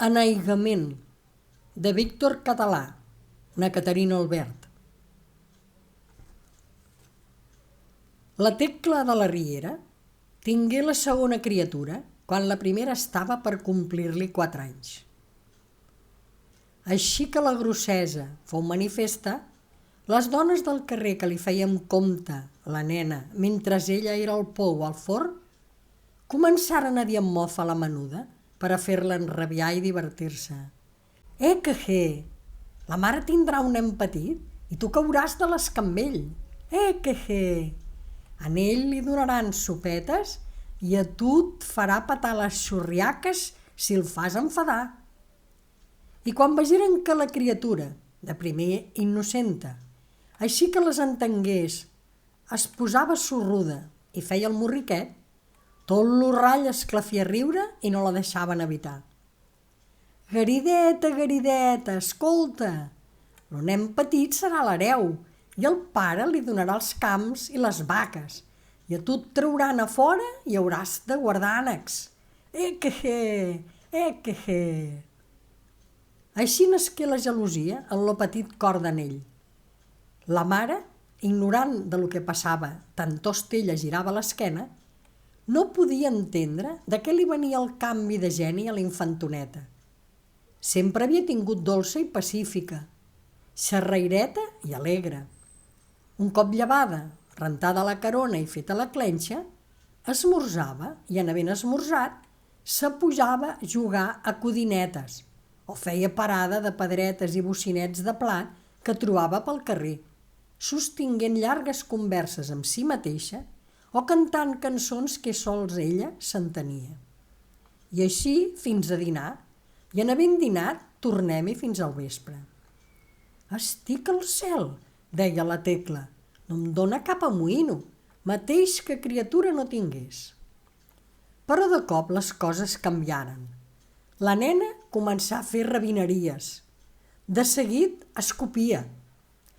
Enaigament, de Víctor Català, na Caterina Albert. La Tecla de la Riera tingué la segona criatura quan la primera estava per complir-li 4 anys. Així que la grossesa fou manifesta, les dones del carrer que li feien compte la nena mentre ella era al pou o al forn, començaren a dir amb mofa la menuda per a fer-la enrabiar i divertir-se. Que he! La mare tindrà un nen petit i tu cauràs de l'escambell. Que he! A ell li donaran sopetes i a tu et farà petar les xurriaques si el fas enfadar. I quan vegeren que la criatura, de primer innocenta, així que les entengués, es posava sorruda i feia el morriquet, tot l'horrall esclafia a riure i no la deixaven evitar. Garideta, garideta, escolta, el nen petit serà l'hereu i el pare li donarà els camps i les vaques i a tu et trauran a fora i hauràs de guardar ànecs. Que he! Així nasqué la gelosia en lo petit cor d'anell. La mare, ignorant de lo que passava tant ella girava l'esquena, no podia entendre de què li venia el canvi de geni a la infantoneta. Sempre havia tingut dolça i pacífica, xerraireta i alegre. Un cop llevada, rentada la carona i feta la clenxa, esmorzava i en havent esmorzat, se pujava a jugar a codinetes o feia parada de pedretes i bocinets de plat que trobava pel carrer, sostinguent llargues converses amb si mateixa o cantant cançons que sols ella s'entenia. I així fins a dinar, i en havent dinat tornem-hi fins al vespre. Estic al cel, deia la Tecla, no em dóna cap amoïno, mateix que criatura no tingués. Però de cop les coses canviaren. La nena començà a fer rabineries. De seguit escopia,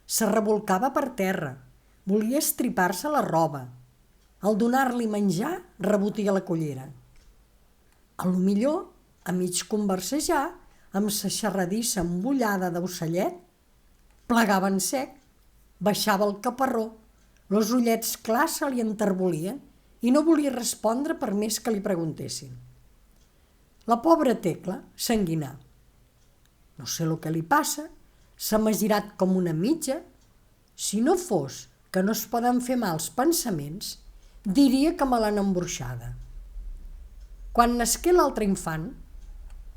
se rebolcava per terra, volia estripar-se la roba. Al donar-li menjar, rebotia la cullera. A lo millor, a mig conversejar, amb sa xerradissa embullada d'ocellet, plegava en sec, baixava el caparró, los ullets clars se li enterbolien i no volia respondre per més que li preguntessin. La pobra Tecla s'enguinà. No sé lo que li passa, s'ha girat com una mitja. Si no fos que no es poden fer mals pensaments, diria que me l'han embruixada. Quan nasqué l'altre infant,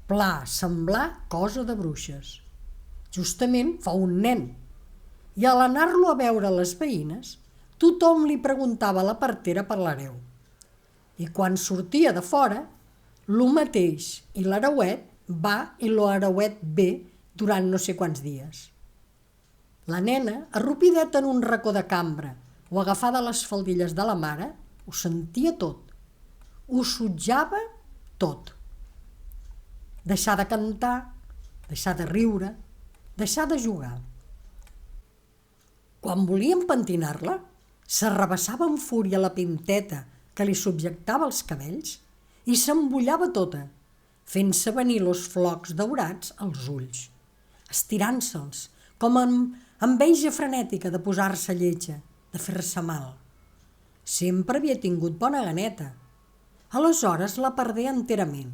pla, semblar cosa de bruixes. Justament fa un nen, i al anar-lo a veure les veïnes, tothom li preguntava a la partera per l'hereu. I quan sortia de fora, lo mateix i l'hereuet va i lo hereuet ve durant no sé quants dies. La nena, arrupideta en un racó de cambra o agafada a les faldilles de la mare, ho sentia tot, ho sotjava tot. Deixar de cantar, deixar de riure, deixar de jugar. Quan volien pentinar-la, s'arrabassava amb fúria la pinteta que li subjectava els cabells i s'embullava tota, fent-se venir los flocs daurats als ulls, estirant-se'ls, com amb enveja frenètica de posar-se lletja, de fer-se mal. Sempre havia tingut bona ganeta. Aleshores la perdé enterament,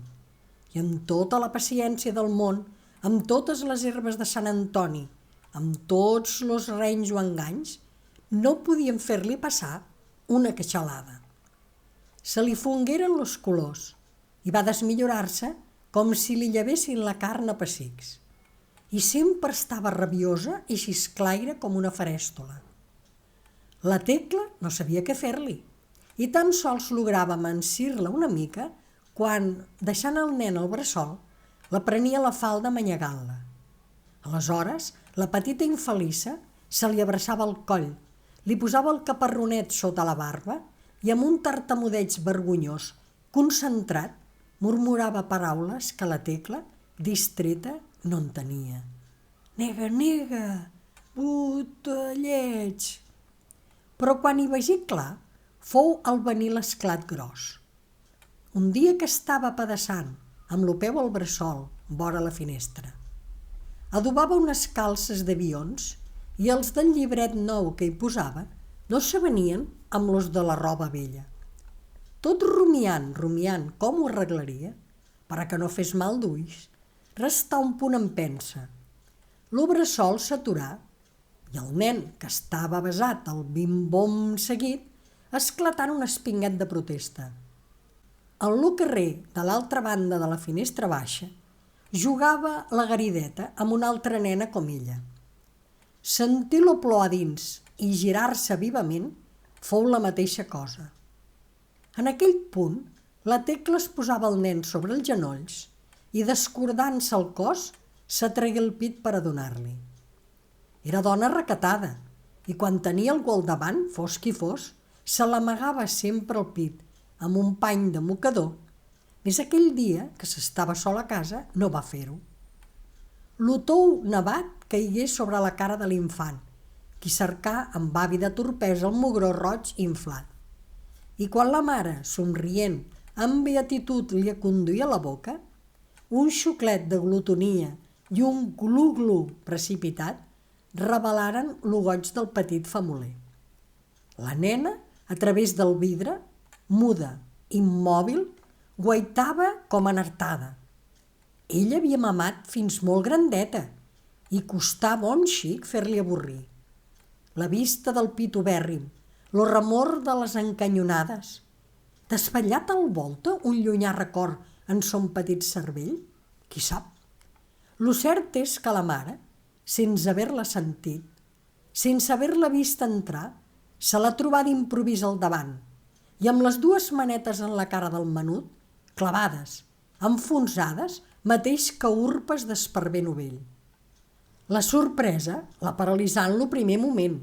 i amb tota la paciència del món, amb totes les herbes de Sant Antoni, amb tots los renys o enganys, no podien fer-li passar una queixalada. Se li fongueren los colors i va desmillorar-se com si li llevessin la carn a pessics. I sempre estava rabiosa i xisclaire com una farèstola. La Tecla no sabia què fer-li i tan sols lograva amansir-la una mica quan, deixant el nen al bressol, la prenia la falda manyegant-la. Aleshores, la petita infeliça se li abraçava al coll, li posava el caparronet sota la barba i amb un tartamudeig vergonyós, concentrat, murmurava paraules que la Tecla, distreta, no entenia. Nega, nega, puta lleig. Però quan hi vegi clar, fou al venir l'esclat gros. Un dia que estava apedaçant, amb lo peu al bressol, vora la finestra. Adobava unes calces d'avions i els del llibret nou que hi posava no s'avenien amb los de la roba vella. Tot rumiant com ho arreglaria, per a que no fes mal d'ulls, restà un punt en pensa. L'obressol s'aturà i el nen, que estava besat al bim-bom seguit, esclatà en un espinguet de protesta. En lo carrer, de l'altra banda de la finestra baixa, jugava la Garideta amb una altra nena com ella. Sentir lo plor a dins i girar-se vivament fou la mateixa cosa. En aquell punt, la Tecla es posava el nen sobre els genolls i, descordant-se el cos, s'atregué el pit per a donar-li. Era dona recatada i quan tenia algú al davant, fos qui fos, se l'amagava sempre al pit amb un pany de mocador. Més aquell dia, que s'estava sol a casa, no va fer-ho. Lo tou nevat caigué sobre la cara de l'infant, qui cercà amb àvida torpesa el mugró roig inflat. I quan la mare, somrient, amb beatitud li aconduïa la boca, un xuclet de glotonia i un glu-glu precipitat revelaren lo goig del petit famoler. La nena, a través del vidre, muda, immòbil, guaitava com enartada. Ella havia mamat fins molt grandeta i costava un xic fer-li avorrir. La vista del pit ubèrrim, lo remor de les encanyonades, desvetllat al volta un llunyà record en son petit cervell? Qui sap? Lo cert és que la mare, sense haver-la sentit, sense haver-la vist entrar, se la trobà d'improvís al davant i amb les dues manetes en la cara del menut, clavades, enfonsades, mateix que urpes d'esparver novell. La sorpresa la paralitzà en lo primer moment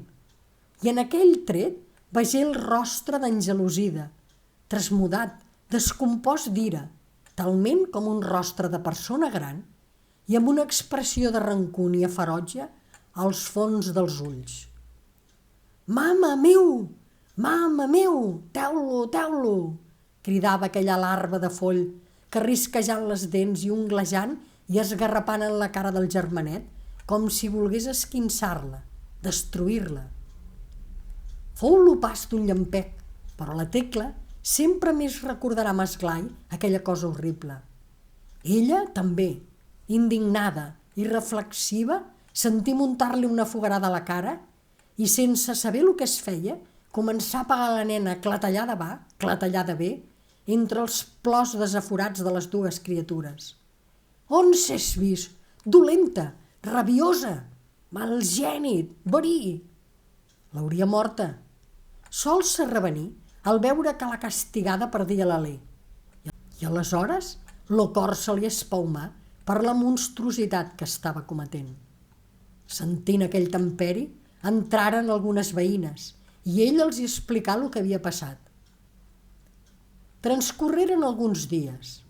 i en aquell tret vegé el rostre d'engelosida, trasmudat, descompost d'ira, talment com un rostre de persona gran i amb una expressió de rancúnia ferotge als fons dels ulls. «Mama meu! Mama meu! Teu-lo, teu-lo!» cridava aquella larva de foll que, risquejant les dents i unglejant i esgarrapant en la cara del germanet, com si volgués esquinçar-la, destruir-la. Fou l'opàs d'un llampec, però la Tecla sempre més recordarà amb esglai aquella cosa horrible. Ella també, indignada i reflexiva, sentí muntar-li una fogarada a la cara i, sense saber el que es feia, començà a pagar la nena clatellada va, clatellada bé, entre els plors desaforats de les dues criatures. «On s'és vist? Dolenta, rabiosa, malgènit, verí!» L'hauria morta. Sol s'arrevenir al veure que la castigada perdia l'alè. I aleshores lo cor se li espaumà per la monstruositat que estava cometent. Sentint aquell temperi, entraren algunes veïnes i ell els hi explicà el que havia passat. Transcorreren alguns dies.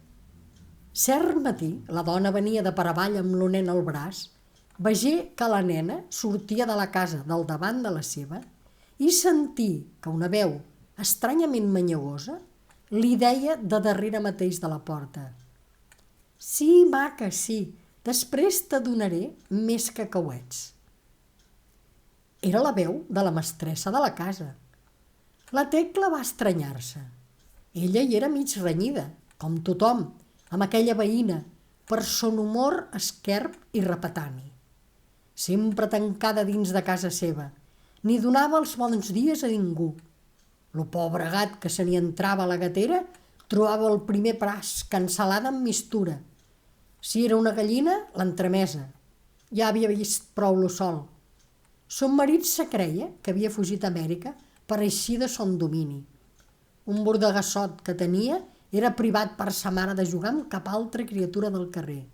Cert matí, la dona venia de per avall amb lo nen al braç, vegé que la nena sortia de la casa del davant de la seva i sentí que una veu estranyament manyagosa li deia de darrere mateix de la porta: «Sí, maca, sí, després te donaré més cacauets». Era la veu de la mestressa de la casa. La Tecla va estranyar-se. Ella hi era mig renyida, com tothom, amb aquella veïna, per son humor esquerp i repetani. Sempre tancada dins de casa seva, ni donava els bons dies a ningú. Lo pobre gat que se n'hi entrava a la gatera trobava el primer praç cansalada amb mistura. Si era una gallina, l'entremesa. Ja havia vist prou lo sol. Son marit se creia que havia fugit a Amèrica per eixir de son domini. Un bordegassot que tenia era privat per sa mare de jugar amb cap altra criatura del carrer.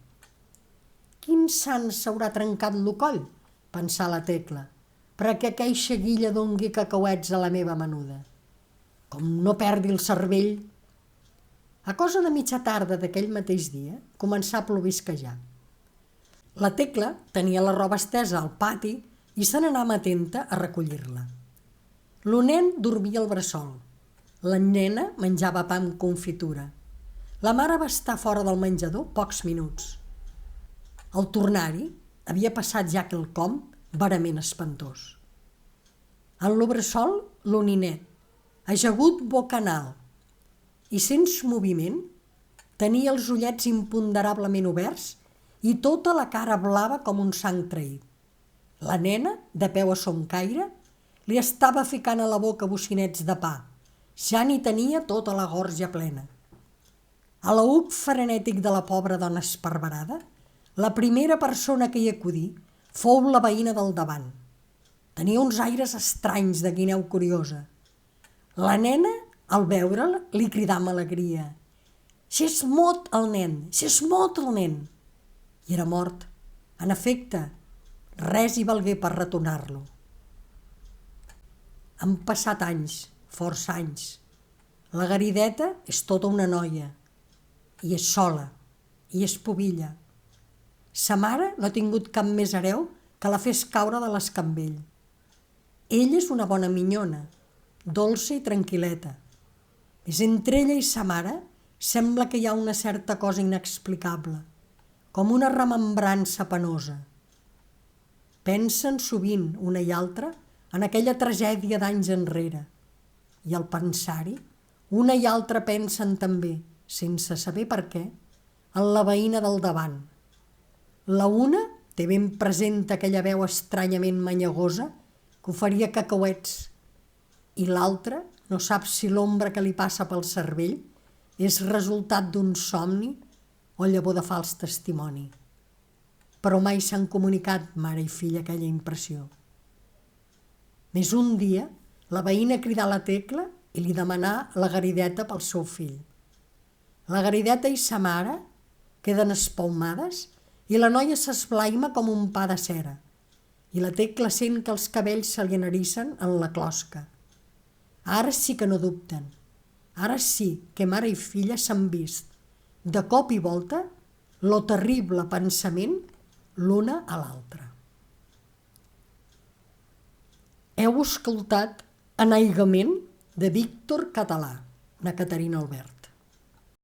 «Quin sant s'haurà trencat lo coll?» pensà la Tecla, perquè aqueixa guilla dongui cacauets a la meva menuda. Com no perdi el cervell! A cosa de mitja tarda d'aquell mateix dia començà a plovisquejar. La Tecla tenia la roba estesa al pati i se n'anava atenta a recollir-la. Lo nen dormia al bressol. La nena menjava pa amb confitura. La mare va estar fora del menjador pocs minuts. Al tornar-hi, havia passat ja quelcom verament espantós. En l'obressol, l'oninet, ajagut boca en alt i sense moviment, tenia els ullets imponderablement oberts i tota la cara blava com un sang traït. La nena, de peu a son caire, li estava ficant a la boca bocinets de pa. Ja n'hi tenia tota la gorja plena. A l'auc frenètic de la pobra dona esparverada, la primera persona que hi acudí fou la veïna del davant. Tenia uns aires estranys de guineu curiosa. La nena, al veure'l, li cridà amb alegria: «S'és mort el nen! S'és mort el nen!» I era mort. En efecte, res hi valgué per retornar-lo. Han passat anys, força anys. La Garideta és tota una noia, i és sola, i és pubilla. Sa mare no ha tingut cap més hereu que la fes caure de l'escambell. Ella és una bona minyona, dolça i tranquil·leta. Més entre ella i sa mare sembla que hi ha una certa cosa inexplicable, com una remembrança penosa. Pensen sovint, una i altra, en aquella tragèdia d'anys enrere, i al pensar-hi, una i altra pensen també, sense saber per què, en la veïna del davant. La una té ben present aquella veu estranyament manyagosa que oferia cacauets, i l'altra no sap si l'ombra que li passa pel cervell és resultat d'un somni o llavor de fals testimoni. Però mai s'han comunicat mare i filla aquella impressió. Més un dia, la veïna cridà la Tecla i li demanà la Garideta pel seu fill. La Garideta i sa mare queden espalmades i la noia s'esblaima com un pa de cera, i la Tecla sent que els cabells se li enerissen en la closca. Ara sí que no dubten. Ara sí que mare i filla s'han vist, de cop i volta, lo terrible pensament l'una a l'altra. Heu escoltat Enaigament de Víctor Català, na Caterina Albert.